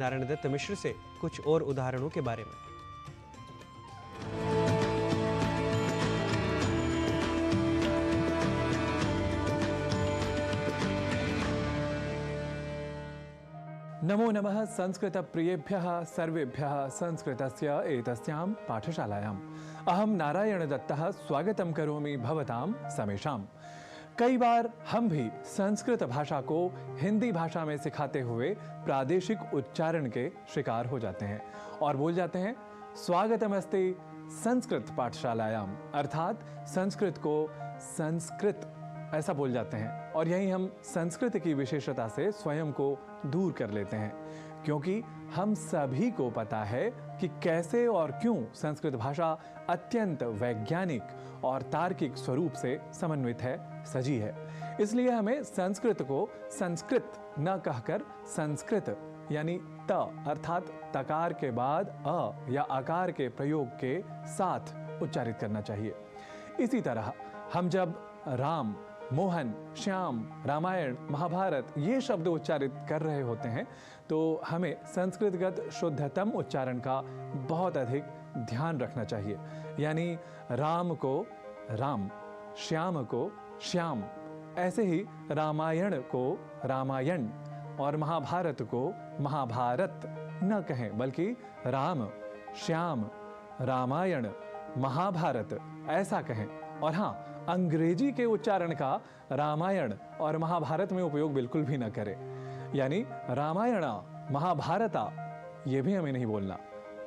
नारायण दत्त मिश्र से कुछ और उदाहरणों के बारे में। नमो नमः संस्कृत प्रियेभ्यः सर्वेभ्यः संस्कृतस्य एतस्यां पाठशालायाम् अहं नारायण दत्तः स्वागतं करोमि भवतां समेषाम्। कई बार हम भी संस्कृत भाषा को हिंदी भाषा में सिखाते हुए प्रादेशिक उच्चारण के शिकार हो जाते हैं और बोल जाते हैं स्वागतमस्ति संस्कृत पाठशालायाम, अर्थात संस्कृत को संस्कृत ऐसा बोल जाते हैं और यही हम संस्कृत की विशेषता से स्वयं को दूर कर लेते हैं, क्योंकि हम सभी को पता है कि कैसे और क्यों संस्कृत भाषा अत्यंत वैज्ञानिक और तार्किक स्वरूप से समन्वित है, सजी है। इसलिए हमें संस्कृत को संस्कृत न कहकर संस्कृत यानी त अर्थात तकार के बाद अ या आकार के प्रयोग के साथ उच्चारित करना चाहिए। इसी तरह हम जब राम, मोहन, श्याम, रामायण, महाभारत ये शब्द उच्चारित कर रहे होते हैं तो हमें संस्कृतगत शुद्धतम उच्चारण का बहुत अधिक ध्यान रखना चाहिए। यानी राम को राम, श्याम को श्याम, ऐसे ही रामायण को रामायण और महाभारत को महाभारत न कहें, बल्कि राम, श्याम, रामायण, महाभारत ऐसा कहें। और हाँ, अंग्रेजी के उच्चारण का रामायण और महाभारत में उपयोग बिल्कुल भी न करें। यानी रामायणा, महाभारता ये भी हमें नहीं बोलना।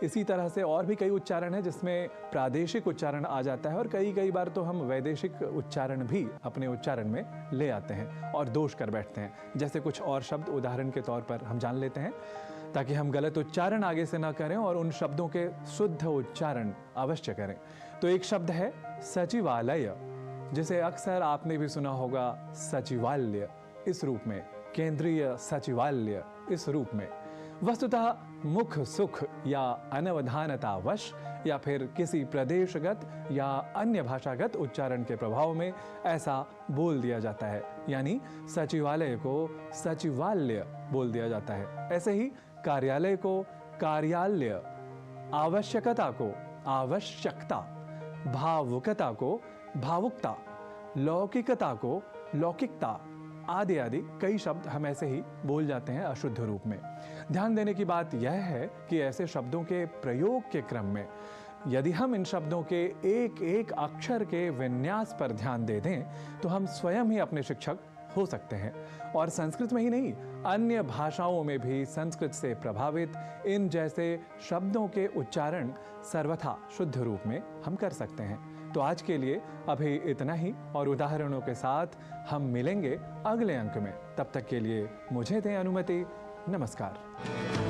इसी तरह से और भी कई उच्चारण हैं जिसमें प्रादेशिक उच्चारण आ जाता है और कई बार तो हम वैदेशिक उच्चारण भी अपने उच्चारण में ले आते हैं और दोष कर बैठते हैं। जैसे कुछ और शब्द उदाहरण के तौर पर हम जान लेते हैं ताकि हम गलत उच्चारण आगे से ना करें और उन शब्दों के शुद्ध उच्चारण अवश्य करें। तो एक शब्द है सचिवालय, जिसे अक्सर आपने भी सुना होगा सचिवालय इस रूप में, केंद्रीय सचिवालय इस रूप में। वस्तुतः मुख सुख या अनवधानतावश या फिर किसी प्रदेशगत या अन्य भाषागत उच्चारण के प्रभाव में ऐसा बोल दिया जाता है, यानी सचिवालय को सचिवालय बोल दिया जाता है। ऐसे ही कार्यालय को कार्यालय, आवश्यकता को आवश्यकता, भावुकता को भावुकता, लौकिकता को लौकिकता आदि आदि कई शब्द हम ऐसे ही बोल जाते हैं अशुद्ध रूप में। ध्यान देने की बात यह है कि ऐसे शब्दों के प्रयोग के क्रम में यदि हम इन शब्दों के एक एक अक्षर के विन्यास पर ध्यान दे दें तो हम स्वयं ही अपने शिक्षक हो सकते हैं। और संस्कृत में ही नहीं, अन्य भाषाओं में भी संस्कृत से प्रभावित इन जैसे शब्दों के उच्चारण सर्वथा शुद्ध रूप में हम कर सकते हैं। तो आज के लिए अभी इतना ही और उदाहरणों के साथ हम मिलेंगे अगले अंक में। तब तक के लिए मुझे दें अनुमति। नमस्कार।